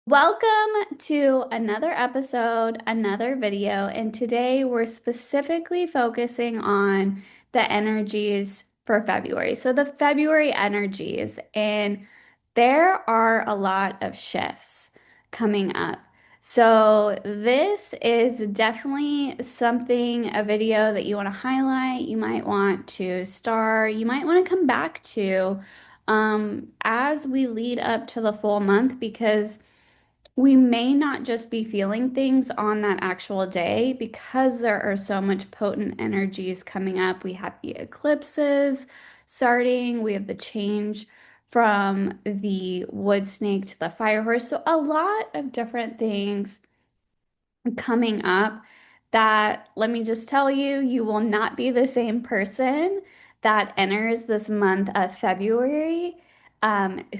Welcome to another episode, another video, and today we're specifically focusing on the energies for February. So, the February energies, and there are a lot of shifts coming up. So, this is definitely something, a video that you want to highlight, you might want to star, you might want to come back to as we lead up to the full month because we may not just be feeling things on that actual day because there are so much potent energies coming up. We have the eclipses starting, we have the change from the wood snake to the fire horse. So, a lot of different things coming up that let me just tell you, you will not be the same person that enters this month of February,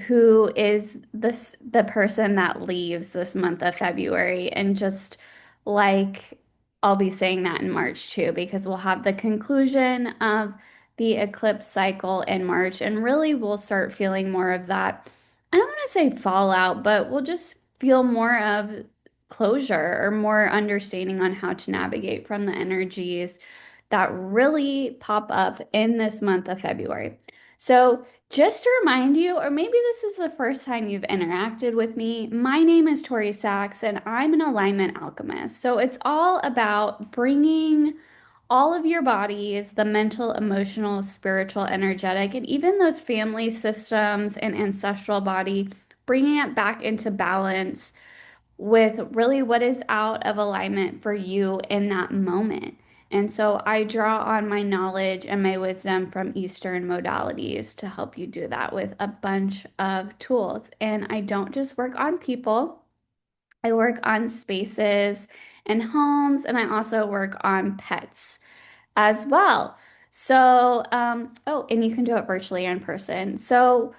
who is the person that leaves this month of February. And just like I'll be saying that in March too, because we'll have the conclusion of the eclipse cycle in March, and really we'll start feeling more of that. I don't want to say fallout, but we'll just feel more of closure or more understanding on how to navigate from the energies that really pop up in this month of February. So, just to remind you, or maybe this is the first time you've interacted with me, my name is Tori Sachs and I'm an alignment alchemist. So, it's all about bringing all of your bodies, the mental, emotional, spiritual, energetic, and even those family systems and ancestral body, bringing it back into balance with really what is out of alignment for you in that moment. And so I draw on my knowledge and my wisdom from Eastern modalities to help you do that with a bunch of tools. And I don't just work on people, I work on spaces and homes, and I also work on pets as well. So, oh, and you can do it virtually or in person. So,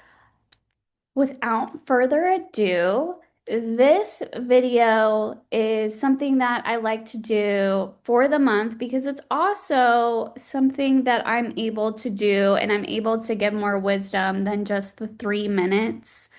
without further ado, this video is something that I like to do for the month because it's also something that I'm able to do and I'm able to give more wisdom than just the 3 minutes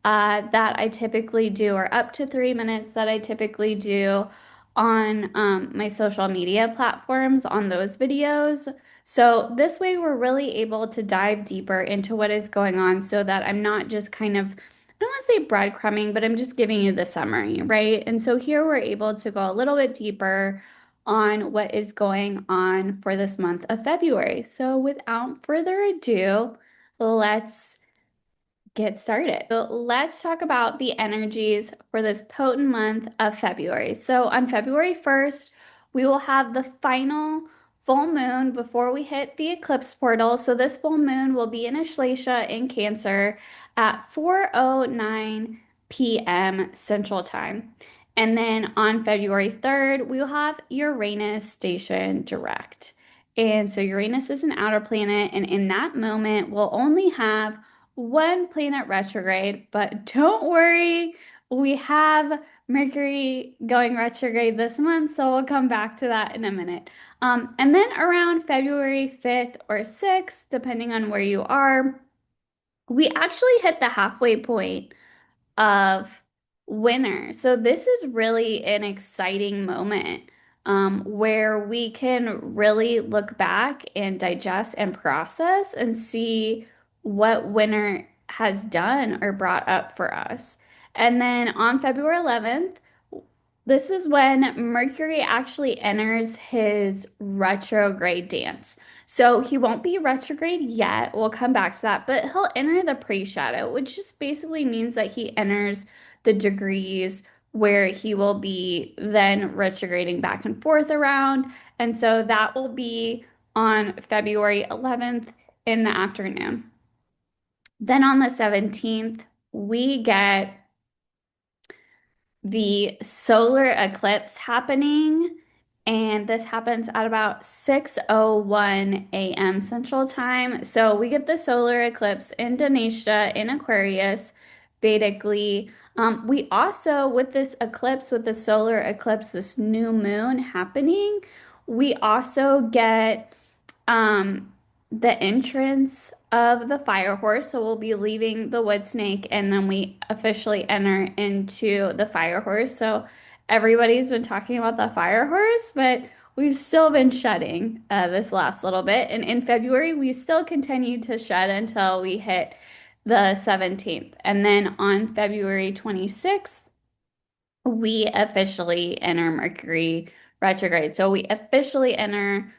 that I typically do, or up to 3 minutes that I typically do on my social media platforms on those videos. So this way we're really able to dive deeper into what is going on so that I'm not just kind of, I don't want to say breadcrumbing, but I'm just giving you the summary, right? And so here we're able to go a little bit deeper on what is going on for this month of February. So without further ado, let's get started. So let's talk about the energies for this potent month of February. So on February 1st, we will have the final full moon before we hit the eclipse portal. So this full moon will be in Ashlesha in Cancer at 4:09 p.m. Central Time. And then on February 3rd, we will have Uranus station direct. And so Uranus is an outer planet, and in that moment, we'll only have one planet retrograde, but don't worry, we have Mercury going retrograde this month, so we'll come back to that in a minute. And then around February 5th or 6th, depending on where you are, we actually hit the halfway point of winter. So this is really an exciting moment where we can really look back and digest and process and see what winter has done or brought up for us. And then on February 11th, this is when Mercury actually enters his retrograde dance. So he won't be retrograde yet. We'll come back to that, but he'll enter the pre-shadow, which just basically means that he enters the degrees where he will be then retrograding back and forth around. And so that will be on February 11th in the afternoon. Then on the 17th, we get the solar eclipse happening, and this happens at about 6:01 a.m. Central Time. So we get the solar eclipse in Denisha in Aquarius, Vedically. We also, with this eclipse, with the solar eclipse, this new moon happening, we also get um, the entrance of the fire horse. So we'll be leaving the wood snake and then we officially enter into the fire horse. So everybody's been talking about the fire horse, but we've still been shedding this last little bit. And in February, we still continue to shed until we hit the 17th. And then on February 26th, we officially enter Mercury retrograde. So we officially enter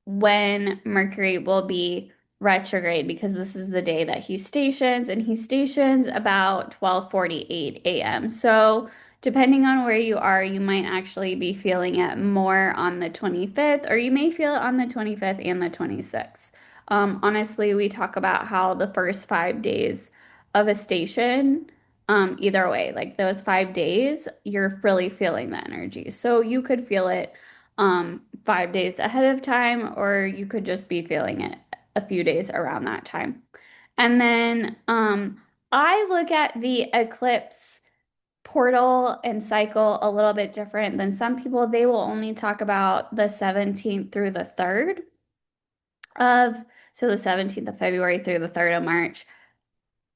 when Mercury will be retrograde because this is the day that he stations and he stations about 12:48 a.m. So depending on where you are, you might actually be feeling it more on the 25th or you may feel it on the 25th and the 26th. Honestly, we talk about how the first 5 days of a station, either way, like those 5 days, you're really feeling the energy. So you could feel it 5 days ahead of time, or you could just be feeling it a few days around that time. And then I look at the eclipse portal and cycle a little bit different than some people. They will only talk about the 17th through the 3rd of, so the 17th of February through the 3rd of March.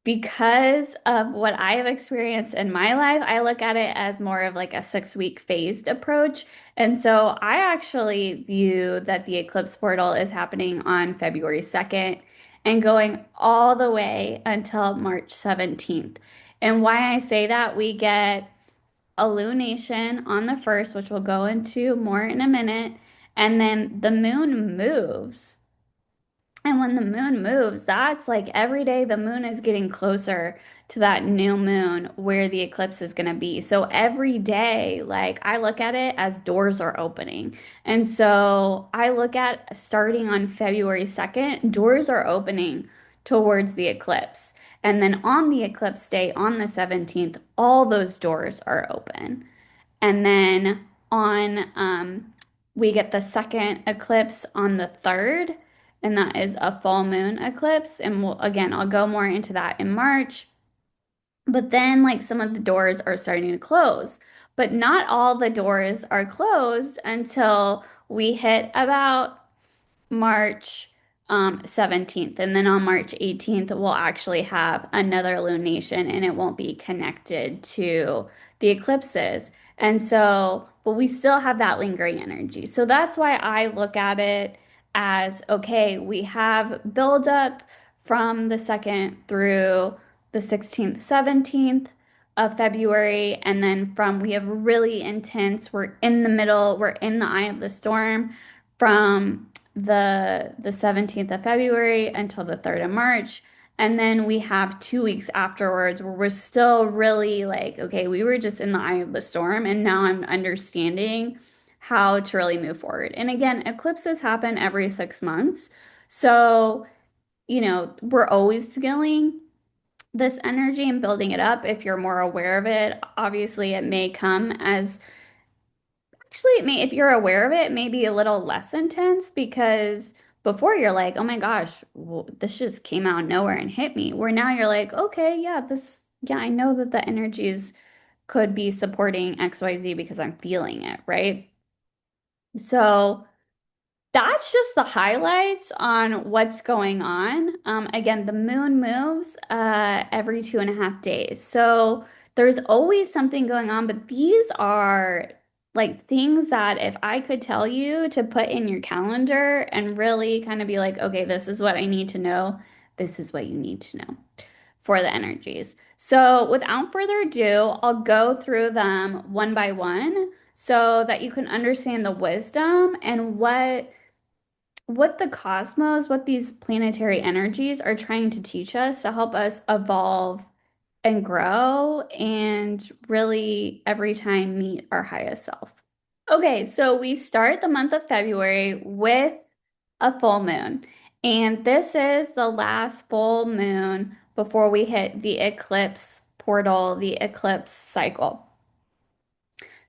Because of what I have experienced in my life, I look at it as more of like a 6 week phased approach. And so I actually view that the eclipse portal is happening on February 2nd and going all the way until March 17th. And why I say that, we get a lunation on the 1st, which we'll go into more in a minute, and then the moon moves. And when the moon moves, that's like every day the moon is getting closer to that new moon where the eclipse is going to be. So every day, like I look at it as doors are opening. And so I look at starting on February 2nd, doors are opening towards the eclipse. And then on the eclipse day, on the 17th, all those doors are open. And then on, we get the second eclipse on the 3rd, and that is a full moon eclipse. And we'll, again, I'll go more into that in March. But then, like, some of the doors are starting to close, but not all the doors are closed until we hit about March 17th. And then on March 18th, we'll actually have another lunation and it won't be connected to the eclipses. And so, but we still have that lingering energy. So that's why I look at it as okay, we have buildup from the 2nd through the 16th, 17th of February. And then from we have really intense, we're in the middle, we're in the eye of the storm from the 17th of February until the 3rd of March. And then we have 2 weeks afterwards where we're still really like, okay, we were just in the eye of the storm, and now I'm understanding how to really move forward. And again, eclipses happen every 6 months. So, we're always feeling this energy and building it up. If you're more aware of it, obviously it may come as actually, if you're aware of it, it may be a little less intense because before you're like, oh my gosh, well, this just came out of nowhere and hit me. Where now you're like, okay, yeah, yeah, I know that the energies could be supporting XYZ because I'm feeling it, right? So that's just the highlights on what's going on. Again, the moon moves every 2.5 days. So there's always something going on, but these are like things that if I could tell you to put in your calendar and really kind of be like, okay, this is what I need to know. This is what you need to know for the energies. So without further ado, I'll go through them one by one so that you can understand the wisdom and what the cosmos, what these planetary energies are trying to teach us to help us evolve and grow and really every time meet our highest self. Okay, so we start the month of February with a full moon. And this is the last full moon before we hit the eclipse portal, the eclipse cycle.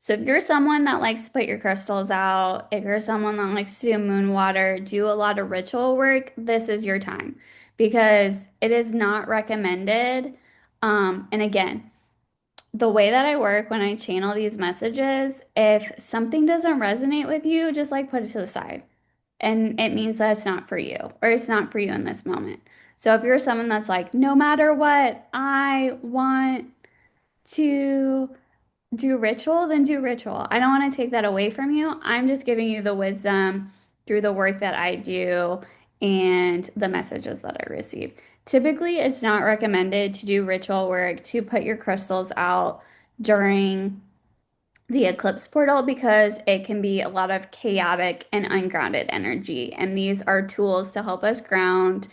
So if you're someone that likes to put your crystals out, if you're someone that likes to do moon water, do a lot of ritual work, this is your time because it is not recommended. And again, the way that I work when I channel these messages, if something doesn't resonate with you, just like put it to the side. and it means that it's not for you or it's not for you in this moment. So if you're someone that's like, no matter what, I want to do ritual, then do ritual. I don't want to take that away from you. I'm just giving you the wisdom through the work that I do and the messages that I receive. Typically, it's not recommended to do ritual work to put your crystals out during the eclipse portal because it can be a lot of chaotic and ungrounded energy. And these are tools to help us ground,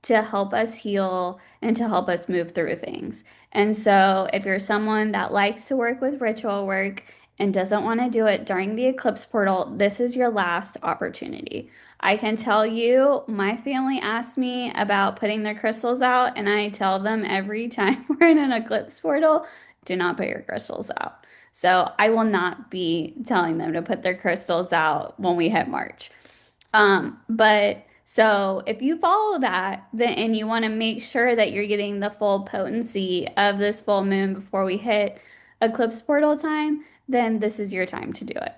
to help us heal, and to help us move through things. And so, if you're someone that likes to work with ritual work and doesn't want to do it during the eclipse portal, this is your last opportunity. I can tell you, my family asks me about putting their crystals out, and I tell them every time we're in an eclipse portal, do not put your crystals out. So I will not be telling them to put their crystals out when we hit March. But so if you follow that, then and you want to make sure that you're getting the full potency of this full moon before we hit eclipse portal time, then this is your time to do it.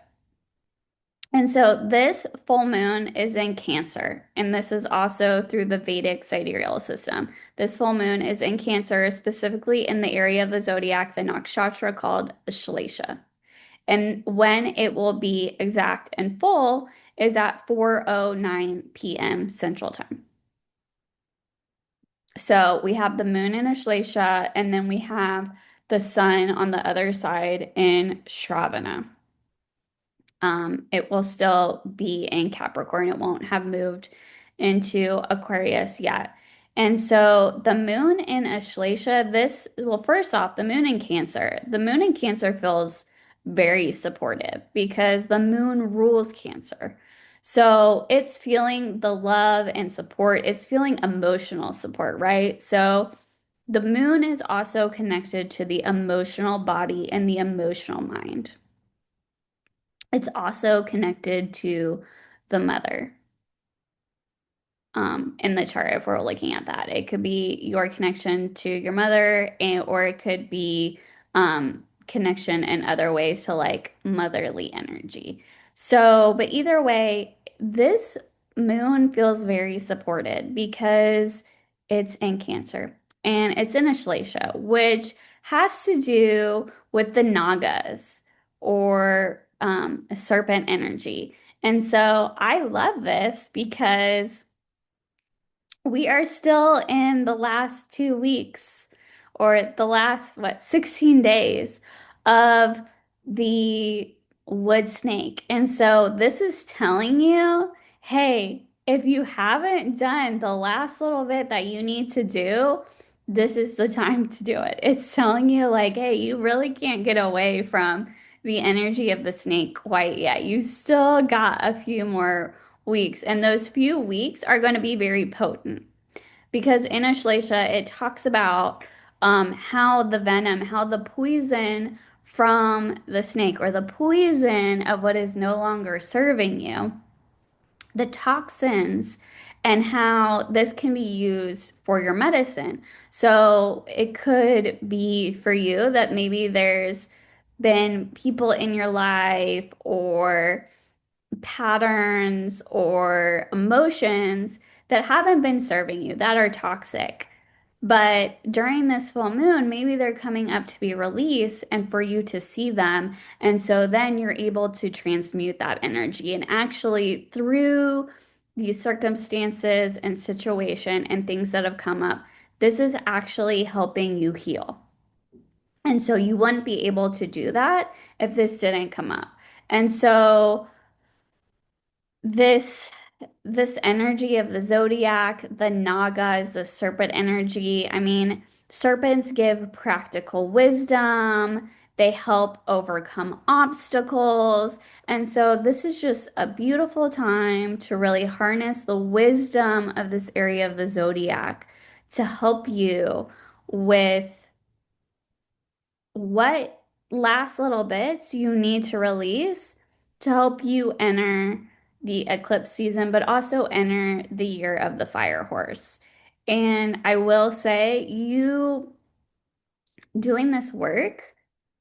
And so this full moon is in Cancer, and this is also through the Vedic sidereal system. This full moon is in Cancer, specifically in the area of the zodiac, the nakshatra called Shlesha. And when it will be exact and full is at 4:09 p.m. Central Time. So we have the moon in Ashlesha, and then we have the sun on the other side in Shravana. It will still be in Capricorn. It won't have moved into Aquarius yet. And so the moon in Ashlesha, well, first off, the moon in Cancer. The moon in Cancer feels very supportive because the moon rules Cancer. So it's feeling the love and support. It's feeling emotional support, right? So the moon is also connected to the emotional body and the emotional mind. It's also connected to the mother in the chart if we're looking at that. It could be your connection to your mother, or it could be connection in other ways to like motherly energy. So, but either way, this moon feels very supported because it's in Cancer and it's in Ashlesha, which has to do with the Nagas or serpent energy. And so I love this because we are still in the last 2 weeks or the last, 16 days of the wood snake. And so this is telling you, hey, if you haven't done the last little bit that you need to do, this is the time to do it. It's telling you, like, hey, you really can't get away from the energy of the snake quite yet. You still got a few more weeks, and those few weeks are going to be very potent because in Ashlesha it talks about how the venom, how the poison from the snake or the poison of what is no longer serving you, the toxins, and how this can be used for your medicine. So it could be for you that maybe there's been people in your life or patterns or emotions that haven't been serving you, that are toxic. But during this full moon, maybe they're coming up to be released and for you to see them. And so then you're able to transmute that energy. And actually, through these circumstances and situation and things that have come up, this is actually helping you heal. And so you wouldn't be able to do that if this didn't come up. And so this this energy of the zodiac, the Naga is the serpent energy. I mean, serpents give practical wisdom. They help overcome obstacles. And so this is just a beautiful time to really harness the wisdom of this area of the zodiac to help you with what last little bits you need to release to help you enter the eclipse season, but also enter the year of the fire horse. And I will say, you doing this work,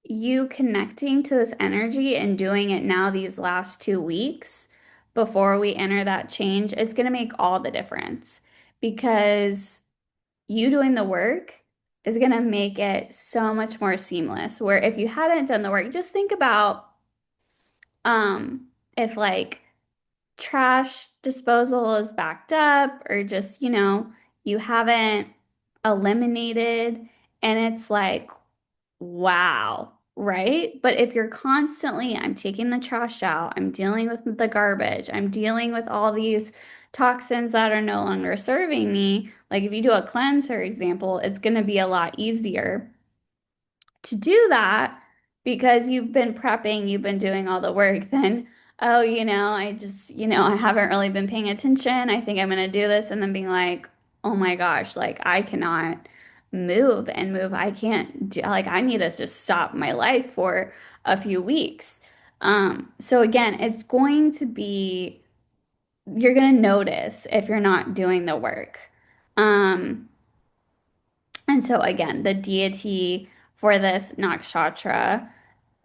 you connecting to this energy and doing it now these last 2 weeks before we enter that change, it's going to make all the difference because you doing the work is going to make it so much more seamless. Where if you hadn't done the work, just think about um if like trash disposal is backed up or just, you haven't eliminated and it's like, wow, right? But if you're constantly, I'm taking the trash out, I'm dealing with the garbage, I'm dealing with all these toxins that are no longer serving me, like if you do a cleanse, for example, it's going to be a lot easier to do that because you've been prepping, you've been doing all the work, then, oh, I just, I haven't really been paying attention. I think I'm going to do this. And then being like, oh my gosh, like I cannot move and move. I can't do, like, I need to just stop my life for a few weeks. So again, it's going to be, you're going to notice if you're not doing the work. Um, and so again, the deity for this nakshatra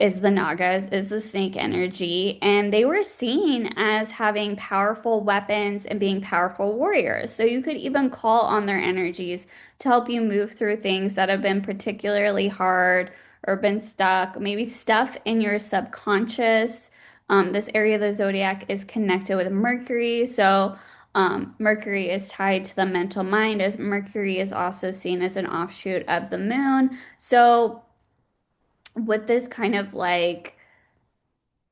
is the Nagas, is the snake energy, and they were seen as having powerful weapons and being powerful warriors. So you could even call on their energies to help you move through things that have been particularly hard or been stuck, maybe stuff in your subconscious. This area of the zodiac is connected with Mercury, so Mercury is tied to the mental mind, as Mercury is also seen as an offshoot of the moon. So with this kind of like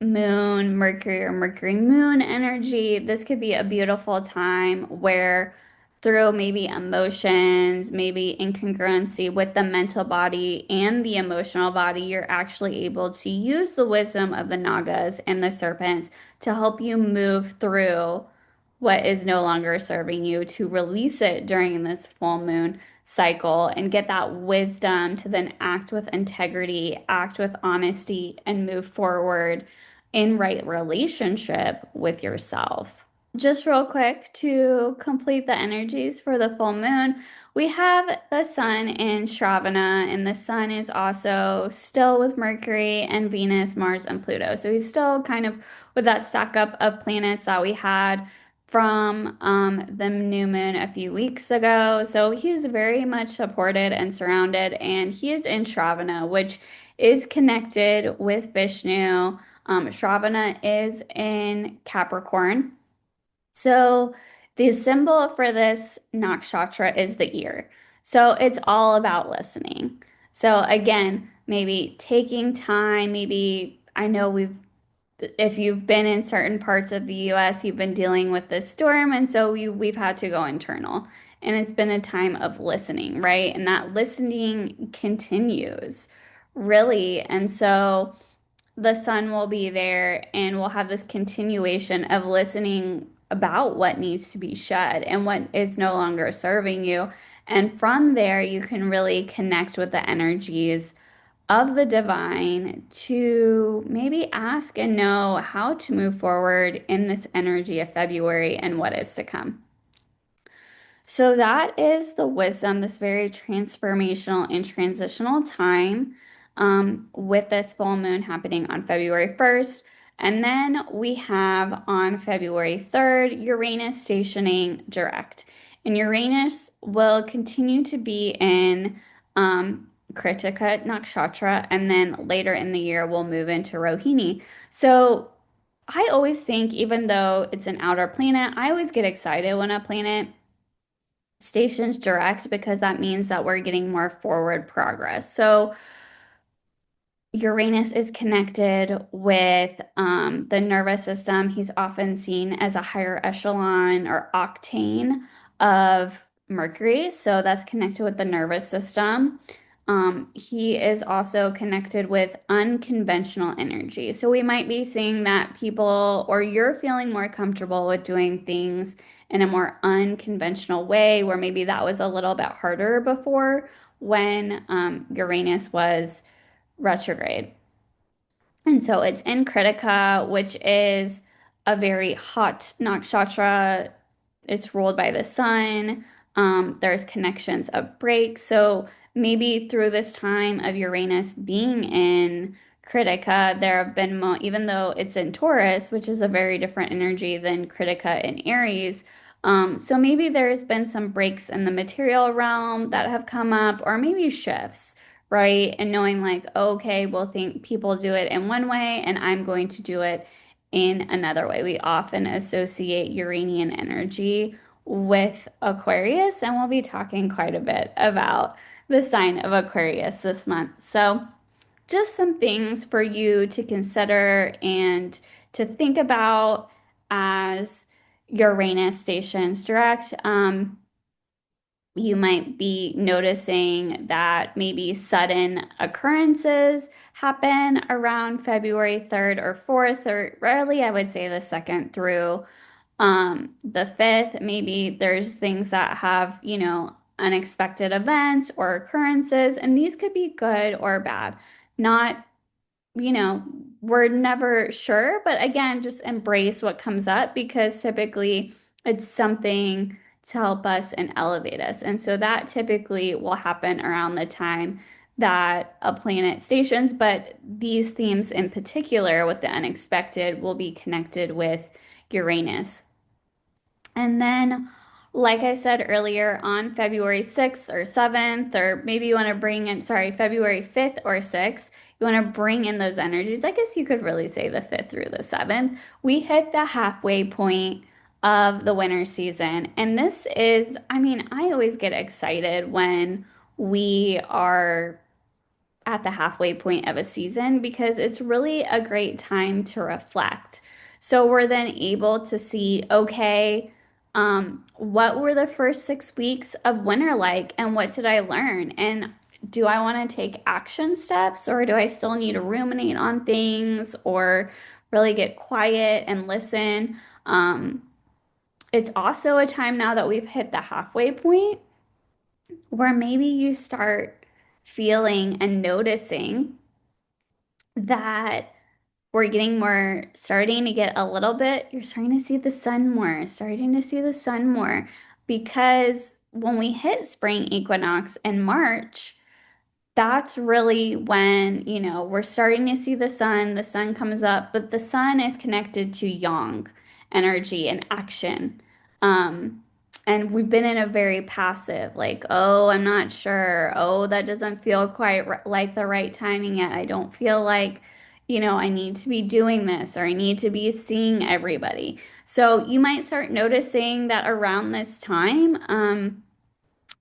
moon, Mercury or Mercury moon energy, this could be a beautiful time where through maybe emotions, maybe incongruency with the mental body and the emotional body, you're actually able to use the wisdom of the Nagas and the serpents to help you move through what is no longer serving you, to release it during this full moon cycle and get that wisdom to then act with integrity, act with honesty, and move forward in right relationship with yourself. Just real quick to complete the energies for the full moon, we have the sun in Shravana, and the sun is also still with Mercury and Venus, Mars, and Pluto. So he's still kind of with that stack up of planets that we had from the new moon a few weeks ago. So he's very much supported and surrounded, and he is in Shravana, which is connected with Vishnu. Shravana is in Capricorn. So the symbol for this nakshatra is the ear. So it's all about listening. So again, maybe taking time, maybe I know if you've been in certain parts of the US, you've been dealing with this storm, and so we've had to go internal. And it's been a time of listening, right? And that listening continues, really. And so the sun will be there and we'll have this continuation of listening about what needs to be shed and what is no longer serving you. And from there, you can really connect with the energies of the divine to maybe ask and know how to move forward in this energy of February and what is to come. So that is the wisdom, this very transformational and transitional time with this full moon happening on February 1st. And then we have on February 3rd, Uranus stationing direct. And Uranus will continue to be in Kritika Nakshatra, and then later in the year will move into Rohini. So I always think, even though it's an outer planet, I always get excited when a planet stations direct because that means that we're getting more forward progress. So Uranus is connected with the nervous system. He's often seen as a higher echelon or octane of Mercury. So that's connected with the nervous system. He is also connected with unconventional energy. So we might be seeing that people, or you're feeling more comfortable with doing things in a more unconventional way, where maybe that was a little bit harder before when Uranus was retrograde. And so it's in Kritika, which is a very hot nakshatra. It's ruled by the sun. There's connections of breaks. So maybe through this time of Uranus being in Critica, there have been mo even though it's in Taurus, which is a very different energy than Critica in Aries. So maybe there's been some breaks in the material realm that have come up, or maybe shifts, right? And knowing like, okay, we'll think people do it in one way, and I'm going to do it in another way. We often associate Uranian energy with Aquarius, and we'll be talking quite a bit about the sign of Aquarius this month. So just some things for you to consider and to think about as Uranus stations direct. You might be noticing that maybe sudden occurrences happen around February 3rd or 4th, or rarely, I would say the 2nd through the 5th. Maybe there's things that have, unexpected events or occurrences, and these could be good or bad. Not you know, we're never sure, but again, just embrace what comes up because typically it's something to help us and elevate us. And so that typically will happen around the time that a planet stations, but these themes in particular with the unexpected will be connected with Uranus. And then, like I said earlier, on February 6th or 7th, or maybe you want to bring in, sorry, February 5th or 6th, you want to bring in those energies. I guess you could really say the 5th through the 7th. We hit the halfway point of the winter season. And this is, I mean, I always get excited when we are at the halfway point of a season because it's really a great time to reflect. So we're then able to see, okay, what were the first 6 weeks of winter like and what did I learn? And do I want to take action steps or do I still need to ruminate on things or really get quiet and listen? It's also a time now that we've hit the halfway point where maybe you start feeling and noticing that we're getting more, starting to get a little bit, you're starting to see the sun more, starting to see the sun more. Because when we hit spring equinox in March, that's really when, we're starting to see the sun comes up, but the sun is connected to yang energy and action. Um, and we've been in a very passive, like, oh, I'm not sure. Oh, that doesn't feel quite like the right timing yet. I don't feel like, I need to be doing this or I need to be seeing everybody. So you might start noticing that around this time,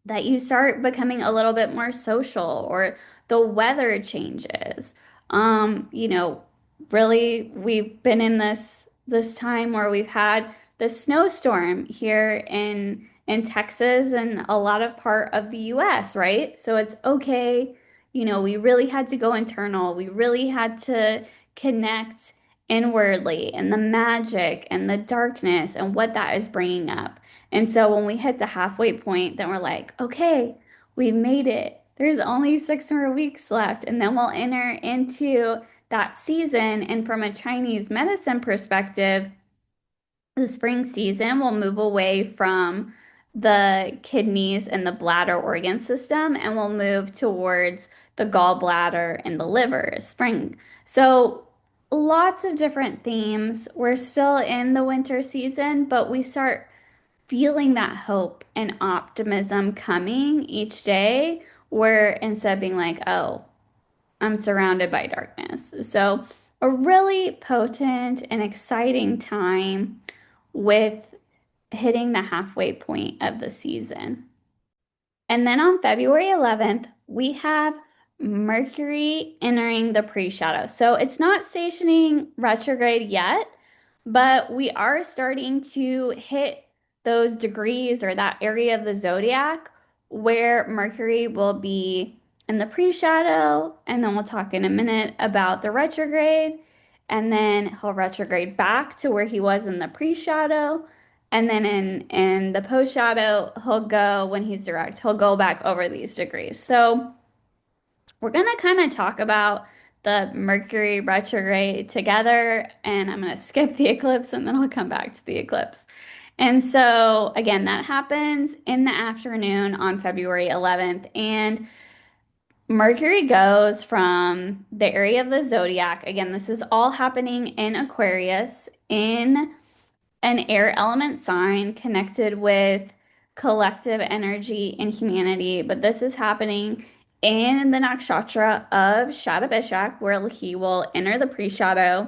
that you start becoming a little bit more social or the weather changes. You know, really we've been in this time where we've had the snowstorm here in Texas and a lot of part of the US, right? So it's okay, we really had to go internal. We really had to connect inwardly and the magic and the darkness and what that is bringing up. And so when we hit the halfway point, then we're like, okay, we've made it. There's only 6 more weeks left. And then we'll enter into that season. And from a Chinese medicine perspective, the spring season will move away from the kidneys and the bladder organ system and will move towards the gallbladder and the liver spring. So lots of different themes. We're still in the winter season, but we start feeling that hope and optimism coming each day, where instead of being like, oh, I'm surrounded by darkness. So, a really potent and exciting time with hitting the halfway point of the season. And then on February 11th, we have Mercury entering the pre-shadow. So it's not stationing retrograde yet, but we are starting to hit those degrees or that area of the zodiac where Mercury will be in the pre-shadow. And then we'll talk in a minute about the retrograde. And then he'll retrograde back to where he was in the pre-shadow. And then in the post shadow, he'll go when he's direct, he'll go back over these degrees. So we're gonna kind of talk about the Mercury retrograde together, and I'm gonna skip the eclipse and then I'll come back to the eclipse. And so again, that happens in the afternoon on February 11th. And Mercury goes from the area of the zodiac. Again, this is all happening in Aquarius in an air element sign connected with collective energy and humanity. But this is happening in the nakshatra of Shadabishak, where he will enter the pre-shadow.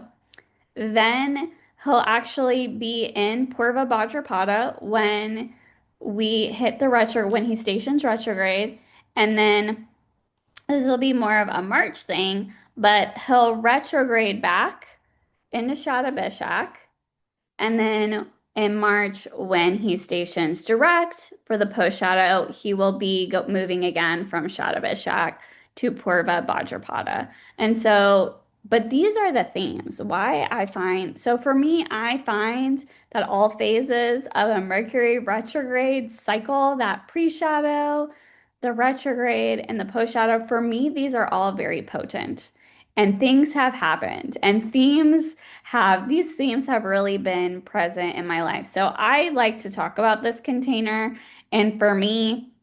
Then he'll actually be in Purva Bhadrapada when he stations retrograde. And then this will be more of a March thing, but he'll retrograde back into Shadabishak. And then in March, when he stations direct for the post shadow, he will be moving again from Shadabishak to Purva Bhadrapada. And so, but these are the themes. Why I find, so for me, I find that all phases of a Mercury retrograde cycle, that pre-shadow, the retrograde, and the post-shadow, for me, these are all very potent. And things have happened, and these themes have really been present in my life. So I like to talk about this container. And for me,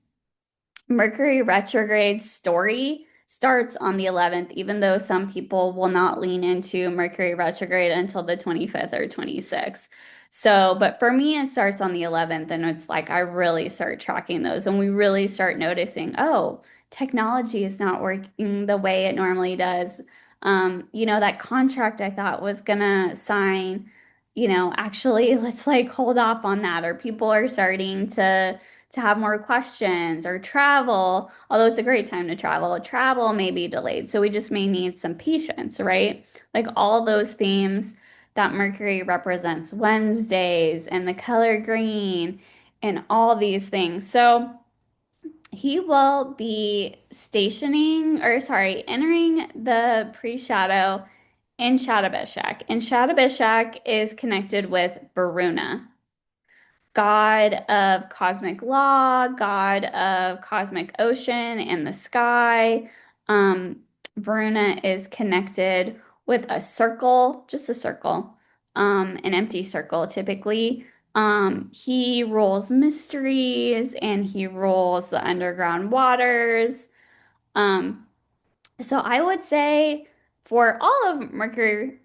Mercury retrograde story starts on the 11th, even though some people will not lean into Mercury retrograde until the 25th or 26th. So, but for me, it starts on the 11th, and it's like I really start tracking those, and we really start noticing, oh, technology is not working the way it normally does. That contract I thought was gonna sign, actually, let's like hold off on that, or people are starting to have more questions or travel, although it's a great time to travel may be delayed. So we just may need some patience, right? Like all those themes that Mercury represents, Wednesdays and the color green and all these things. So he will be entering the pre-shadow in Shadabishak. And Shadabishak is connected with Varuna, god of cosmic law, god of cosmic ocean and the sky. Um, Varuna is connected with a circle, just a circle, an empty circle typically. He rules mysteries and he rules the underground waters. Um, so I would say for all of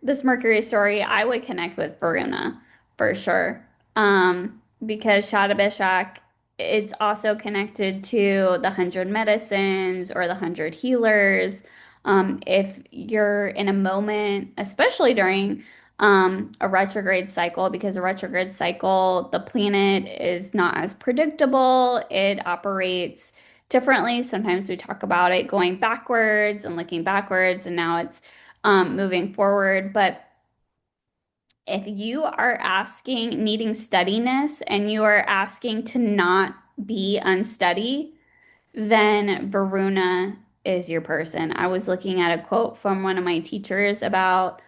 this Mercury story, I would connect with Varuna for sure. Because Shadabishak, it's also connected to the 100 medicines or the 100 healers. If you're in a moment, especially during a retrograde cycle, because a retrograde cycle, the planet is not as predictable. It operates differently. Sometimes we talk about it going backwards and looking backwards, and now it's moving forward. But if you are asking, needing steadiness, and you are asking to not be unsteady, then Varuna is your person. I was looking at a quote from one of my teachers about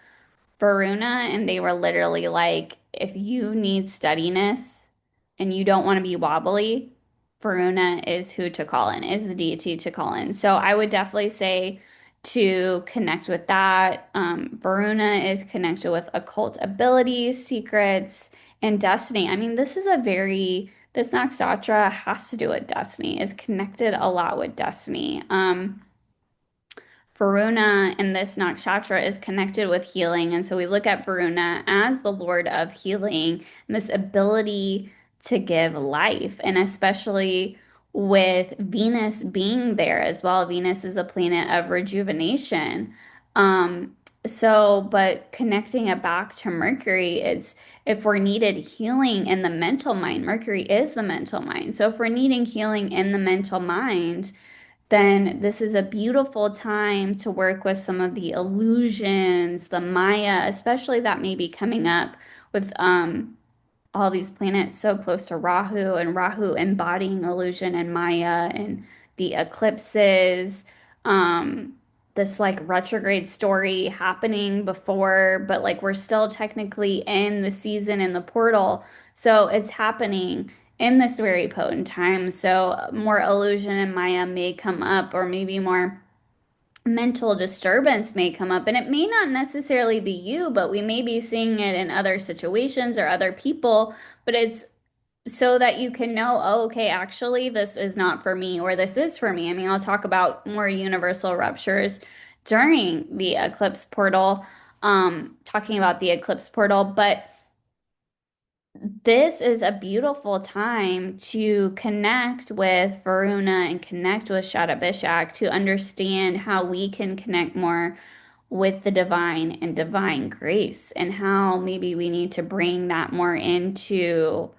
Varuna, and they were literally like, if you need steadiness and you don't want to be wobbly, Varuna is who to call in, is the deity to call in. So I would definitely say to connect with that. Varuna is connected with occult abilities, secrets, and destiny. I mean, this nakshatra has to do with destiny, is connected a lot with destiny. Varuna in this nakshatra is connected with healing. And so we look at Varuna as the Lord of healing and this ability to give life. And especially with Venus being there as well. Venus is a planet of rejuvenation. Um, but connecting it back to Mercury, it's if we're needed healing in the mental mind, Mercury is the mental mind. So if we're needing healing in the mental mind, then this is a beautiful time to work with some of the illusions, the Maya, especially that may be coming up with all these planets so close to Rahu and Rahu embodying illusion and Maya and the eclipses. Um, this like retrograde story happening before, but like we're still technically in the season in the portal. So it's happening in this very potent time. So more illusion and Maya may come up, or maybe more mental disturbance may come up. And it may not necessarily be you, but we may be seeing it in other situations or other people. But it's so that you can know, oh, okay, actually, this is not for me, or this is for me. I mean, I'll talk about more universal ruptures during the eclipse portal, talking about the eclipse portal, but this is a beautiful time to connect with Varuna and connect with Shadabishak to understand how we can connect more with the divine and divine grace, and how maybe we need to bring that more into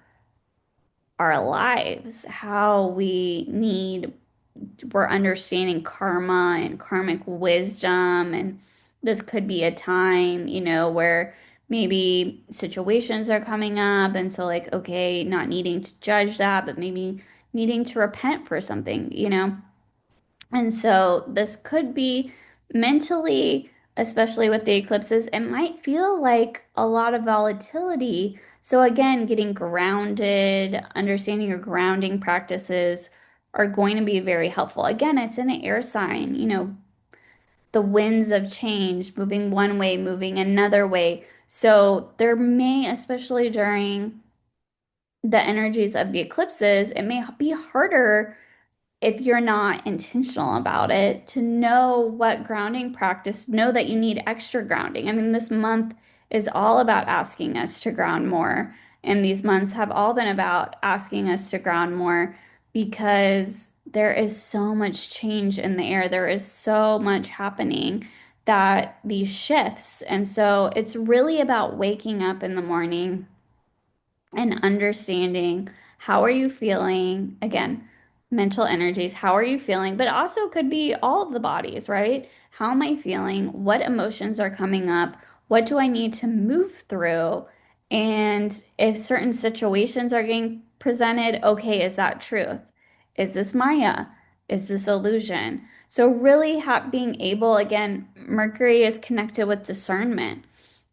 our lives, how we're understanding karma and karmic wisdom. And this could be a time, where maybe situations are coming up. And so, like, okay, not needing to judge that, but maybe needing to repent for something. And so this could be mentally, especially with the eclipses, it might feel like a lot of volatility. So again, getting grounded, understanding your grounding practices are going to be very helpful. Again, it's in an air sign, the winds of change, moving one way, moving another way. So there may, especially during the energies of the eclipses, it may be harder if you're not intentional about it, to know what grounding practice, know that you need extra grounding. I mean, this month is all about asking us to ground more. And these months have all been about asking us to ground more because there is so much change in the air. There is so much happening that these shifts. And so it's really about waking up in the morning and understanding, how are you feeling? Again, mental energies, how are you feeling? But also could be all of the bodies, right? How am I feeling? What emotions are coming up? What do I need to move through? And if certain situations are getting presented, okay, is that truth? Is this Maya? Is this illusion? So really being able, again, Mercury is connected with discernment.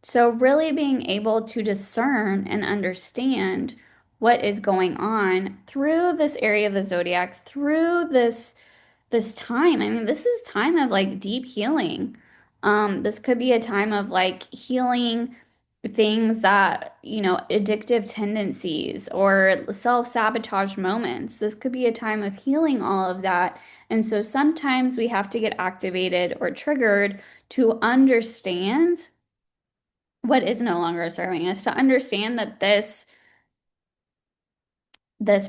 So, really being able to discern and understand what is going on through this area of the zodiac, through this time. I mean, this is time of like deep healing. This could be a time of like healing things that, addictive tendencies or self-sabotage moments. This could be a time of healing all of that. And so sometimes we have to get activated or triggered to understand what is no longer serving us, to understand that this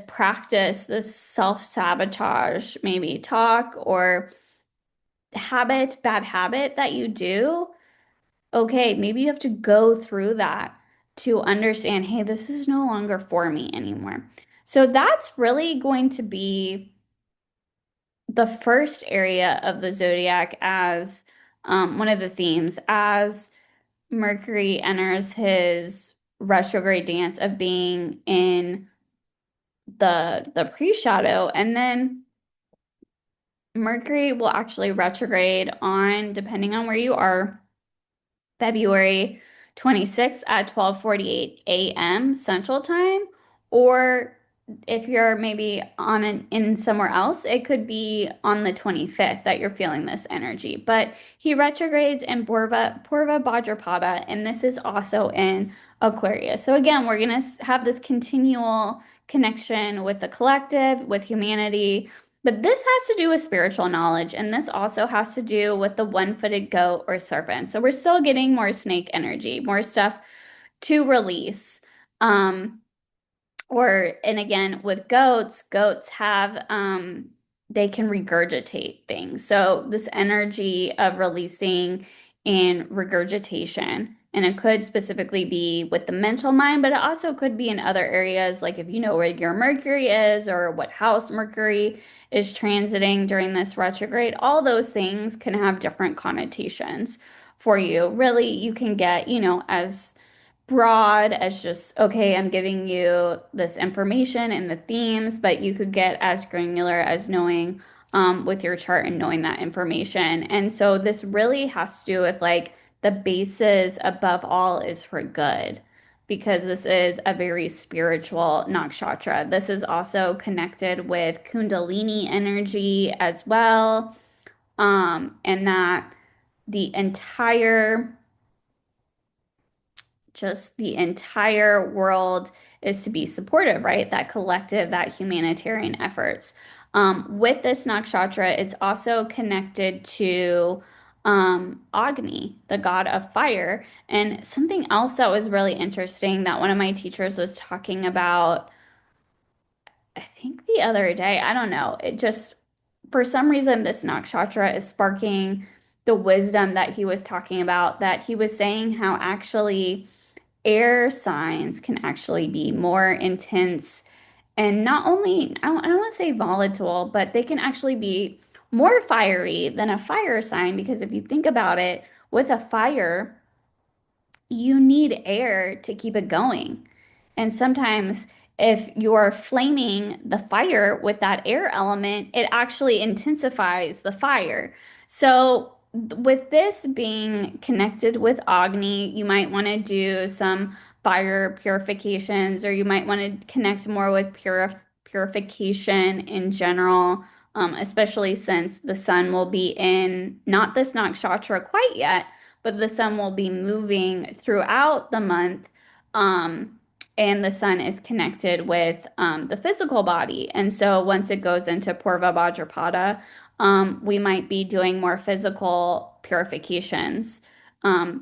practice, this self-sabotage, maybe talk or bad habit that you do, okay, maybe you have to go through that to understand, hey, this is no longer for me anymore. So that's really going to be the first area of the zodiac, as one of the themes, as Mercury enters his retrograde dance of being in the pre-shadow. And then Mercury will actually retrograde on, depending on where you are, February 26th at 12:48 a.m. Central Time, or if you're maybe in somewhere else, it could be on the 25th that you're feeling this energy. But he retrogrades in Purva Bhadrapada, and this is also in Aquarius. So again, we're going to have this continual connection with the collective, with humanity. But this has to do with spiritual knowledge, and this also has to do with the one-footed goat or serpent. So we're still getting more snake energy, more stuff to release. Um, and again, with goats have, they can regurgitate things. So this energy of releasing and regurgitation, and it could specifically be with the mental mind, but it also could be in other areas, like if you know where your Mercury is or what house Mercury is transiting during this retrograde. All those things can have different connotations for you. Really, you can get, as broad as just, okay, I'm giving you this information and the themes, but you could get as granular as knowing, with your chart and knowing that information. And so this really has to do with like the basis above all is for good, because this is a very spiritual nakshatra. This is also connected with Kundalini energy as well, and that the entire just the entire world is to be supportive, right? That collective, that humanitarian efforts. With this nakshatra, it's also connected to Agni, the god of fire. And something else that was really interesting that one of my teachers was talking about, I think the other day, I don't know, it just, for some reason, this nakshatra is sparking the wisdom that he was talking about, that he was saying how actually air signs can actually be more intense and not only, I don't want to say volatile, but they can actually be more fiery than a fire sign because if you think about it, with a fire, you need air to keep it going. And sometimes, if you're flaming the fire with that air element, it actually intensifies the fire. So, with this being connected with Agni, you might want to do some fire purifications, or you might want to connect more with purification in general, especially since the sun will be in not this nakshatra quite yet, but the sun will be moving throughout the month. Um, and the sun is connected with the physical body. And so once it goes into Purva Bhadrapada, we might be doing more physical purifications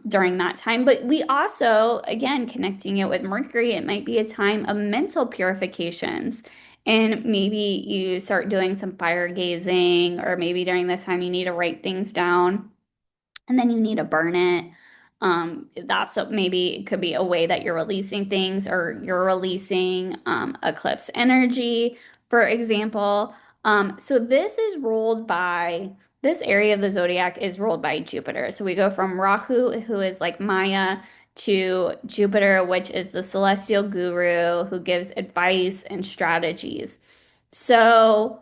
during that time. But we also, again, connecting it with Mercury, it might be a time of mental purifications. And maybe you start doing some fire gazing, or maybe during this time you need to write things down and then you need to burn it. Maybe it could be a way that you're releasing things, or you're releasing eclipse energy, for example. So this area of the zodiac is ruled by Jupiter. So we go from Rahu, who is like Maya, to Jupiter, which is the celestial guru who gives advice and strategies. So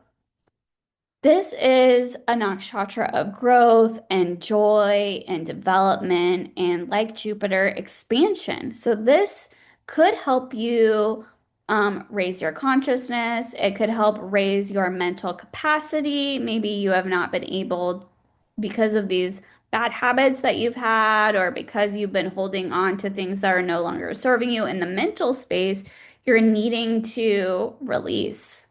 this is a nakshatra of growth and joy and development, and like Jupiter, expansion. So this could help you raise your consciousness. It could help raise your mental capacity. Maybe you have not been able, because of these bad habits that you've had, or because you've been holding on to things that are no longer serving you in the mental space, you're needing to release.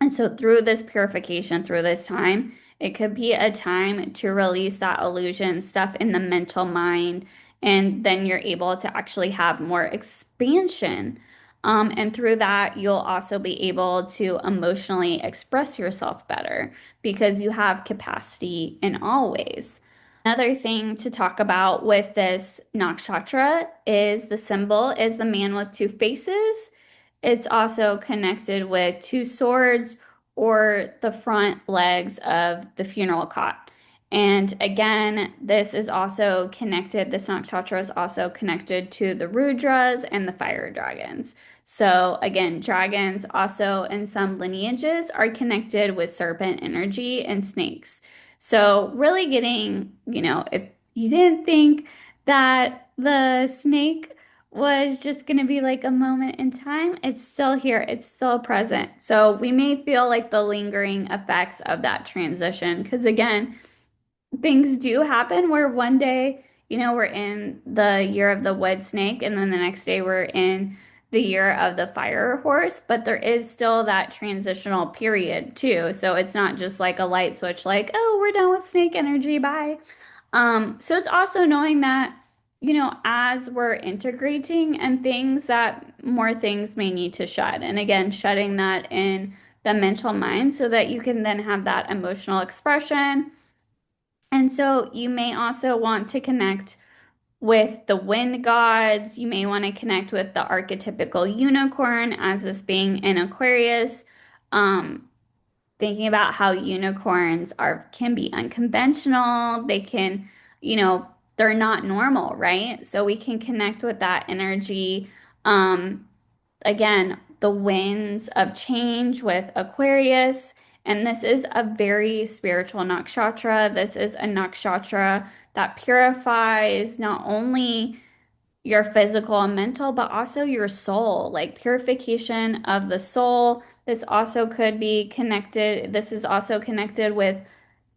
And so, through this purification, through this time, it could be a time to release that illusion stuff in the mental mind. And then you're able to actually have more expansion. And through that, you'll also be able to emotionally express yourself better because you have capacity in all ways. Another thing to talk about with this nakshatra is the symbol is the man with two faces. It's also connected with two swords or the front legs of the funeral cot. And again, this nakshatra is also connected to the Rudras and the fire dragons. So again, dragons also in some lineages are connected with serpent energy and snakes. So really getting, if you didn't think that the snake was just going to be like a moment in time, it's still here, it's still present. So we may feel like the lingering effects of that transition because, again, things do happen where one day, we're in the year of the wood snake, and then the next day we're in the year of the fire horse, but there is still that transitional period too. So it's not just like a light switch, like, oh, we're done with snake energy, bye. So it's also knowing that, as we're integrating and things, that more things may need to shed. And again, shedding that in the mental mind so that you can then have that emotional expression. And so you may also want to connect with the wind gods. You may want to connect with the archetypical unicorn, as this being in Aquarius. Um, Thinking about how unicorns can be unconventional. They can, they're not normal, right? So we can connect with that energy. Again, the winds of change with Aquarius. And this is a very spiritual nakshatra. This is a nakshatra that purifies not only your physical and mental, but also your soul, like purification of the soul. This is also connected with